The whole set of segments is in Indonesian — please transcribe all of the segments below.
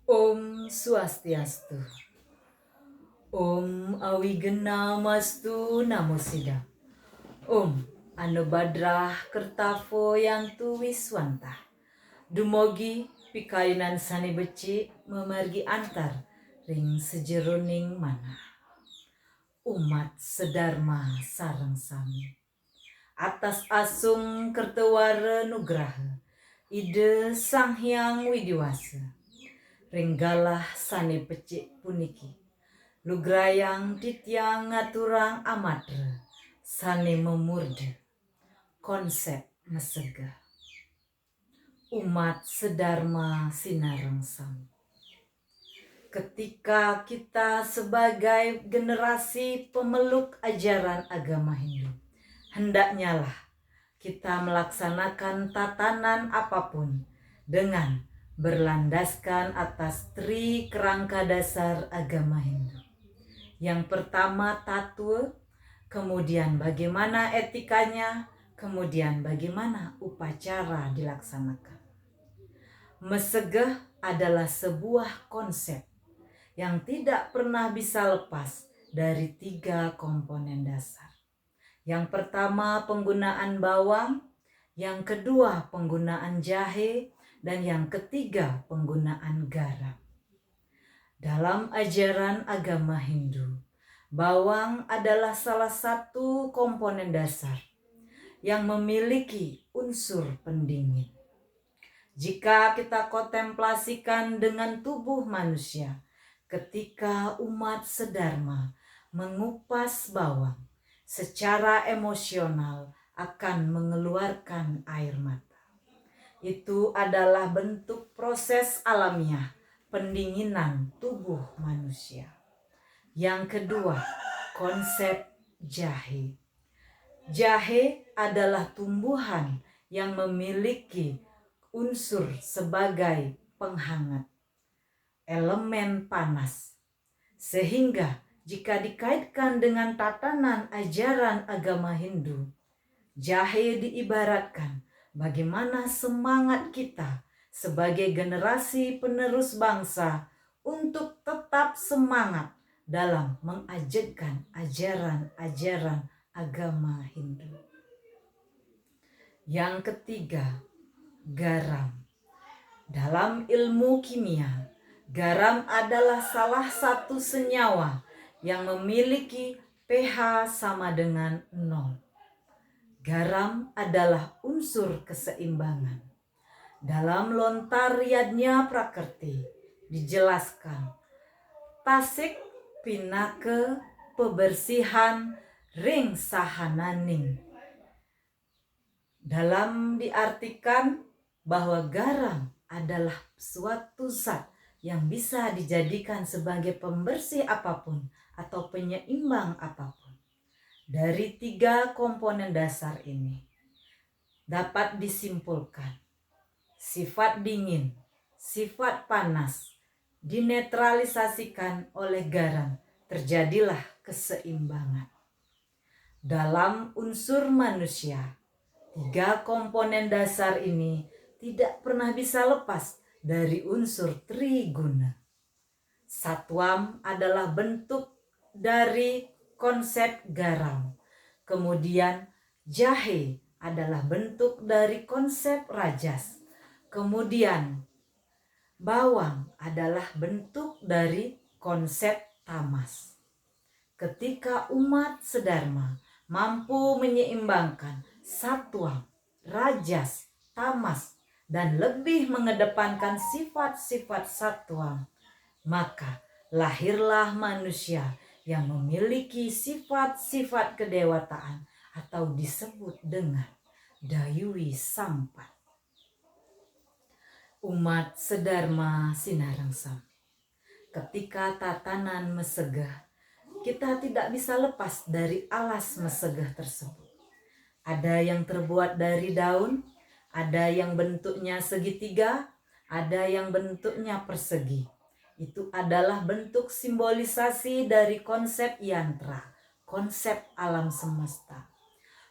Om Swastiastu. Om Awigena-mastu Namo Siddham. Om Anubadrah Kertavo Yantu Wiswanta. Dumogi pikayunan sani beci memargi antar ring sejeroning mana. Umat sedharma sareng sami. Atas asung kertewara nugraha. Ide Sang Hyang Widiwasa. Ringgalah sani becik puniki. Lugrayang dityang ngaturang amadra. Sani memurde. Konsep mesega. Umat sedharma sinareng sami. Ketika kita sebagai generasi pemeluk ajaran agama Hindu, hendaknya lah kita melaksanakan tatanan apapun dengan berlandaskan atas tri kerangka dasar agama Hindu. Yang pertama tattwa, kemudian bagaimana etikanya, kemudian bagaimana upacara dilaksanakan. Mesegah adalah sebuah konsep yang tidak pernah bisa lepas dari 3 komponen dasar. Yang pertama penggunaan bawang, yang kedua penggunaan jahe, dan yang ketiga penggunaan garam. Dalam ajaran agama Hindu, bawang adalah salah satu komponen dasar yang memiliki unsur pendingin. Jika kita kontemplasikan dengan tubuh manusia, ketika umat sedharma mengupas bawang, secara emosional akan mengeluarkan air mata. Itu adalah bentuk proses alamiah pendinginan tubuh manusia. Yang kedua, konsep jahe. Jahe adalah tumbuhan yang memiliki unsur sebagai penghangat, elemen panas. Sehingga jika dikaitkan dengan tatanan ajaran agama Hindu, jahe diibaratkan bagaimana semangat kita sebagai generasi penerus bangsa untuk tetap semangat dalam mengajarkan ajaran-ajaran agama Hindu. Yang ketiga, garam. Dalam ilmu kimia, garam adalah salah satu senyawa yang memiliki pH sama dengan 0. Garam adalah unsur keseimbangan. Dalam Lontar Yadnya Prakerti dijelaskan, tasik pinake pebersihan ring sahananing. Dalam diartikan bahwa garam adalah suatu zat yang bisa dijadikan sebagai pembersih apapun atau penyeimbang apapun. Dari 3 komponen dasar ini dapat disimpulkan sifat dingin, sifat panas dinetralisasikan oleh garam, terjadilah keseimbangan. Dalam unsur manusia, 3 komponen dasar ini tidak pernah bisa lepas dari unsur triguna. Satwam adalah bentuk dari konsep garam. Kemudian jahe adalah bentuk dari konsep rajas. Kemudian bawang adalah bentuk dari konsep tamas. Ketika umat sedharma mampu menyeimbangkan satwam, rajas, tamas, dan lebih mengedepankan sifat-sifat satwam, maka lahirlah manusia yang memiliki sifat-sifat kedewataan atau disebut dengan Dayui Sampat. Umat sedharma sinareng sami. Ketika tatanan mesegah, kita tidak bisa lepas dari alas mesegah tersebut. Ada yang terbuat dari daun, ada yang bentuknya segitiga, ada yang bentuknya persegi. Itu adalah bentuk simbolisasi dari konsep yantra, konsep alam semesta.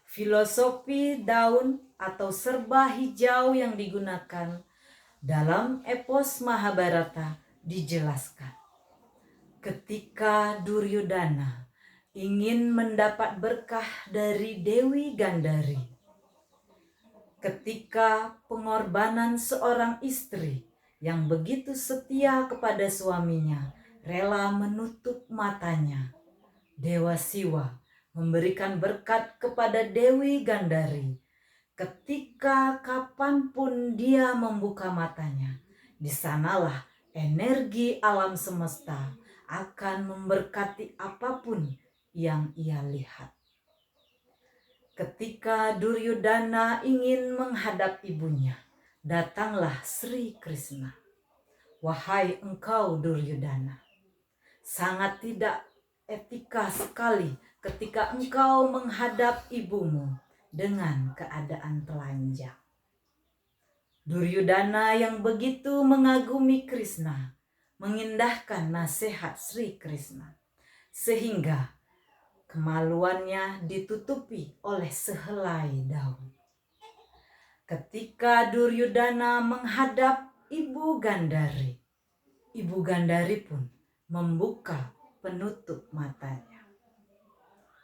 Filosofi daun atau serba hijau yang digunakan dalam epos Mahabharata dijelaskan. Ketika Duryodhana ingin mendapat berkah dari Dewi Gandhari, ketika pengorbanan seorang istri yang begitu setia kepada suaminya rela menutup matanya, Dewa Siwa memberikan berkat kepada Dewi Gandhari. Ketika kapanpun dia membuka matanya, di sanalah energi alam semesta akan memberkati apapun yang ia lihat. Ketika Duryodhana ingin menghadap ibunya, datanglah Sri Krishna. Wahai engkau Duryodhana, sangat tidak etika sekali ketika engkau menghadap ibumu dengan keadaan telanjang. Duryodhana yang begitu mengagumi Krishna mengindahkan nasihat Sri Krishna, sehingga kemaluannya ditutupi oleh sehelai daun. Ketika Duryodhana menghadap Ibu Gandhari, Ibu Gandhari pun membuka penutup matanya.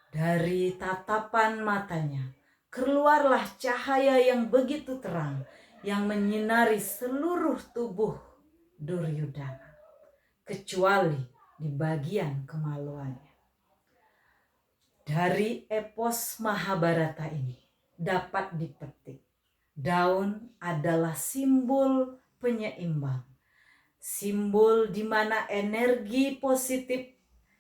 Dari tatapan matanya keluarlah cahaya yang begitu terang yang menyinari seluruh tubuh Duryodhana, kecuali di bagian kemaluannya. Dari epos Mahabharata ini dapat dipetik, daun adalah simbol penyeimbang, simbol di mana energi positif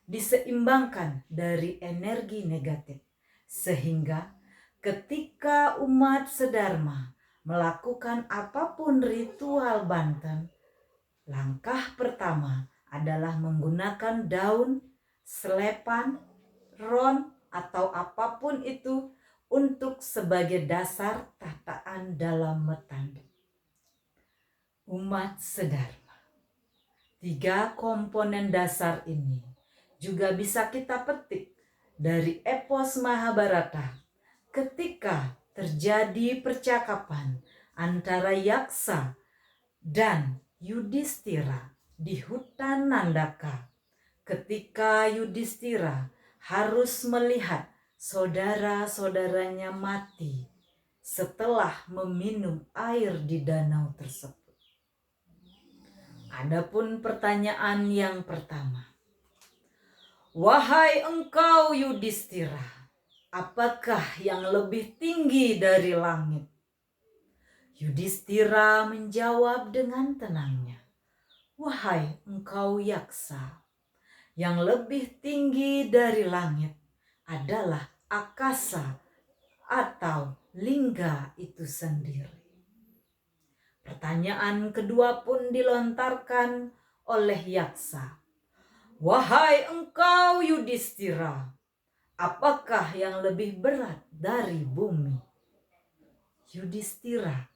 diseimbangkan dari energi negatif, sehingga ketika umat sedharma melakukan apapun ritual banten, langkah pertama adalah menggunakan daun, selepan, ron, atau apapun itu untuk sebagai dasar tataan dalam metanduk. Umat sedharma, 3 komponen dasar ini juga bisa kita petik dari epos Mahabharata ketika terjadi percakapan antara Yaksa dan Yudhistira di hutan Nandaka, ketika Yudhistira harus melihat saudara-saudaranya mati setelah meminum air di danau tersebut. Adapun pertanyaan yang pertama, wahai engkau Yudhistira, apakah yang lebih tinggi dari langit? Yudhistira menjawab dengan tenangnya, wahai engkau Yaksa, yang lebih tinggi dari langit adalah akasa atau lingga itu sendiri. Pertanyaan kedua pun dilontarkan oleh Yaksa, wahai engkau Yudhistira, apakah yang lebih berat dari bumi? Yudhistira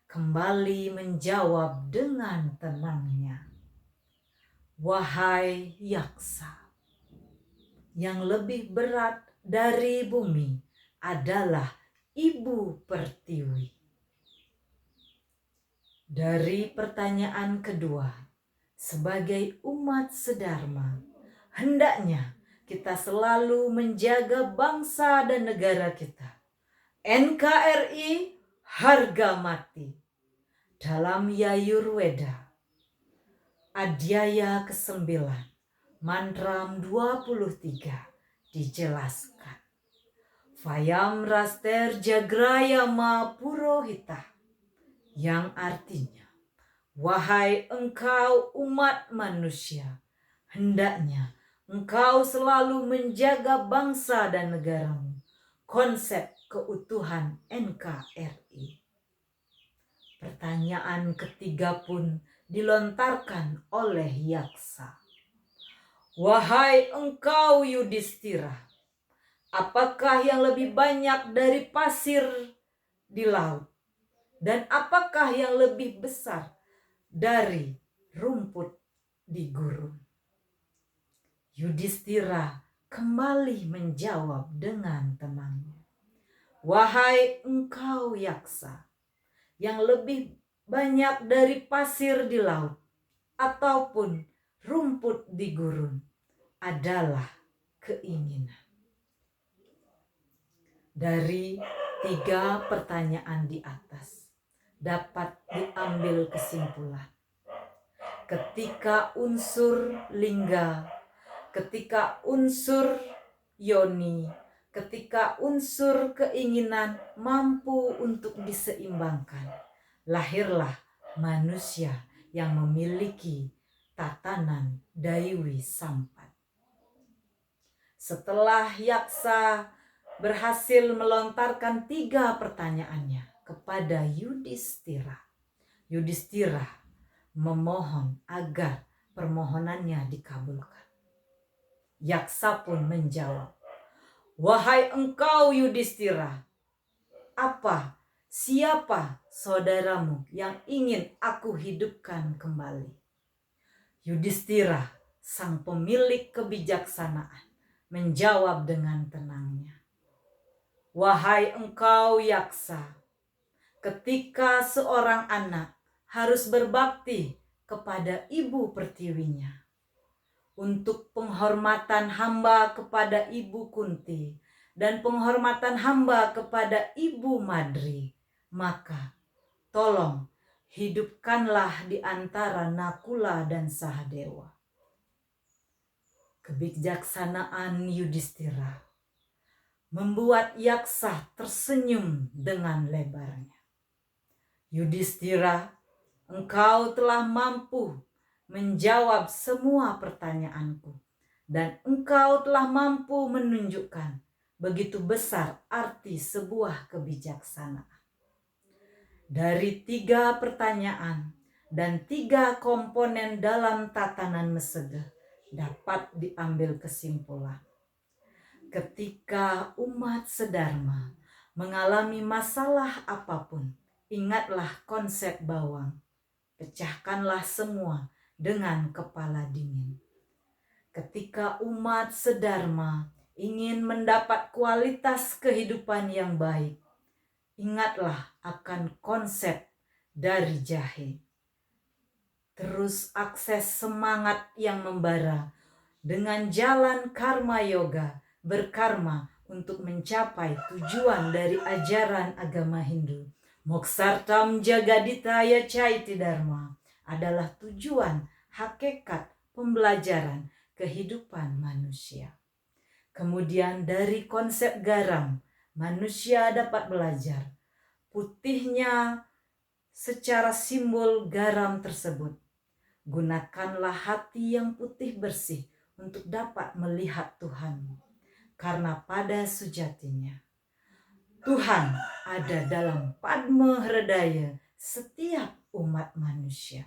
kembali menjawab dengan tenangnya, wahai Yaksa, yang lebih berat dari bumi adalah Ibu Pertiwi. Dari pertanyaan kedua, sebagai umat sedharma, hendaknya kita selalu menjaga bangsa dan negara kita. NKRI harga mati. Dalam Yayurveda, Adhyaya ke-9, mantram 23 dijelaskan. Vayam raster jagrayama purohita, yang artinya, wahai engkau umat manusia, hendaknya engkau selalu menjaga bangsa dan negaramu. Konsep keutuhan NKRI. Pertanyaan ketiga pun dilontarkan oleh Yaksa, wahai engkau Yudhistira, apakah yang lebih banyak dari pasir di laut? Dan apakah yang lebih besar dari rumput di gurun? Yudhistira kembali menjawab dengan tenangnya, wahai engkau Yaksa, yang lebih banyak dari pasir di laut ataupun rumput di gurun adalah keinginan. Dari 3 pertanyaan di atas dapat diambil kesimpulan. Ketika unsur lingga, ketika unsur yoni, ketika unsur keinginan mampu untuk diseimbangkan, lahirlah manusia yang memiliki tatanan Daiwi Sampat. Setelah Yaksa berhasil melontarkan 3 pertanyaannya kepada Yudhistira, Yudhistira memohon agar permohonannya dikabulkan. Yaksa pun menjawab, "Wahai engkau Yudhistira, siapa saudaramu yang ingin aku hidupkan kembali?" Yudhistira, sang pemilik kebijaksanaan, menjawab dengan tenangnya, "Wahai engkau Yaksa, ketika seorang anak harus berbakti kepada ibu pertiwinya, untuk penghormatan hamba kepada ibu Kunti dan penghormatan hamba kepada ibu Madri, maka tolong hidupkanlah di antara Nakula dan Sahadewa." Kebijaksanaan Yudhistira membuat Yaksa tersenyum dengan lebarnya. "Yudhistira, engkau telah mampu menjawab semua pertanyaanku, dan engkau telah mampu menunjukkan begitu besar arti sebuah kebijaksanaan. Dari 3 pertanyaan dan 3 komponen dalam tatanan Mesegeh dapat diambil kesimpulan. Ketika umat sedharma mengalami masalah apapun, ingatlah konsep bawang. Pecahkanlah semua dengan kepala dingin. Ketika umat sedharma ingin mendapat kualitas kehidupan yang baik, ingatlah akan konsep dari jahe. Terus akses semangat yang membara dengan jalan karma yoga, berkarma untuk mencapai tujuan dari ajaran agama Hindu. Moksartam Jagaditaya Caiti Dharma adalah tujuan hakikat pembelajaran kehidupan manusia. Kemudian dari konsep garam, manusia dapat belajar putihnya secara simbol garam tersebut. Gunakanlah hati yang putih bersih untuk dapat melihat Tuhanmu. Karena pada sejatinya Tuhan ada dalam Padma Hridaya setiap umat manusia.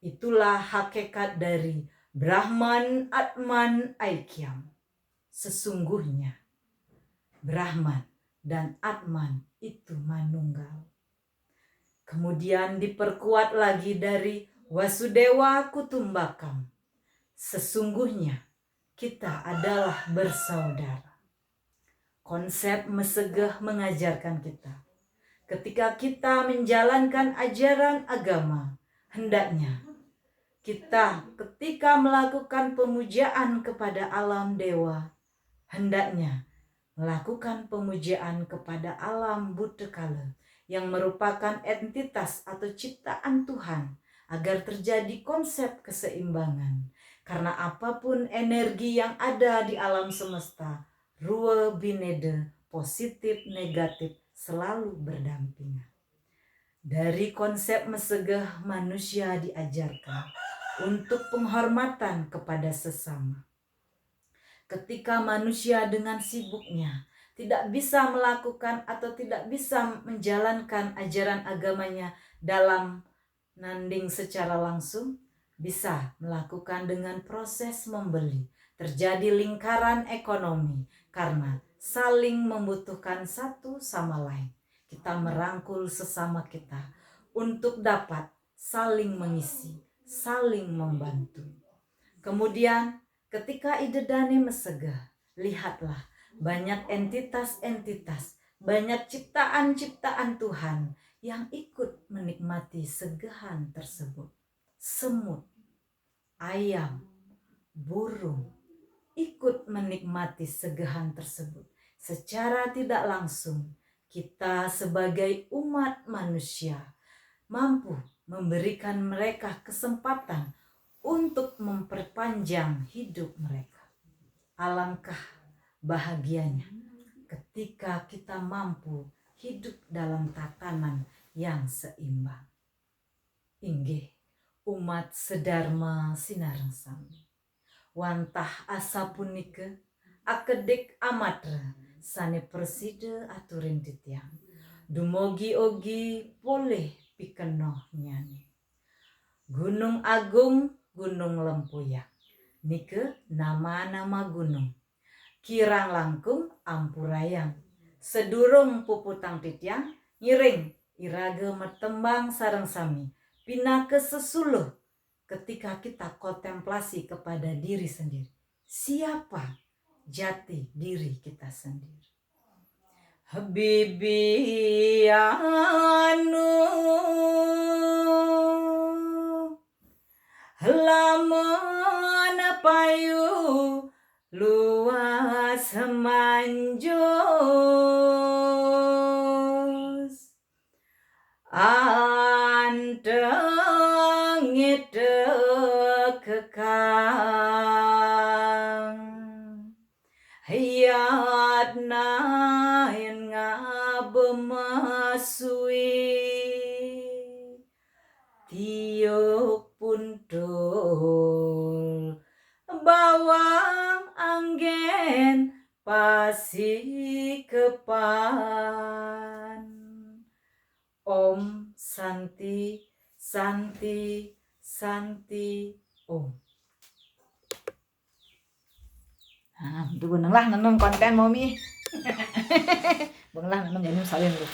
Itulah hakikat dari Brahman Atman Aikyam. Sesungguhnya Brahman dan Atman itu manunggal. Kemudian diperkuat lagi dari Wasudewa Kutumbakam. Sesungguhnya kita adalah bersaudara. Konsep Mesegeh mengajarkan kita, ketika kita menjalankan ajaran agama, hendaknya kita ketika melakukan pemujaan kepada alam dewa, hendaknya melakukan pemujaan kepada alam Buddhakala yang merupakan entitas atau ciptaan Tuhan, agar terjadi konsep keseimbangan. Karena apapun energi yang ada di alam semesta, ruwe binede, positif negatif, selalu berdampingan. Dari konsep Mesegeh, manusia diajarkan untuk penghormatan kepada sesama. Ketika manusia dengan sibuknya tidak bisa melakukan atau tidak bisa menjalankan ajaran agamanya dalam nanding secara langsung, bisa melakukan dengan proses membeli. Terjadi lingkaran ekonomi karena saling membutuhkan satu sama lain. Kita merangkul sesama kita untuk dapat saling mengisi, saling membantu. Kemudian ketika Idedane Mesegeh, lihatlah banyak entitas-entitas, banyak ciptaan-ciptaan Tuhan yang ikut menikmati segehan tersebut. semut, ayam, burung ikut menikmati segahan tersebut. Secara tidak langsung, kita sebagai umat manusia mampu memberikan mereka kesempatan untuk memperpanjang hidup mereka. Alangkah bahagianya ketika kita mampu hidup dalam tatanan yang seimbang. Inggih umat sedharma sinareng sami. Wantah asa punika akedek amatra sane persida aturin titiang. Dumogi ogi boleh pikenoh nyani. Gunung Agung, Gunung Lempuyak. Nike nama-nama gunung. Kirang langkung ampurayang. Sedurung puputang titiang ngiring iraga metembang sareng sami. Pinake sesuluh ketika kita kontemplasi kepada diri sendiri. Siapa jati diri kita sendiri? Habibi anu lamun payu luas manjos anteng ite kekang hayatna yang ngabemasui tiuk puntul bawang anggen pasikepan. Om Santi Santi Santi Om. Nah, itu bener lah nanong konten momi. Bener lah nanong jadi salin lu.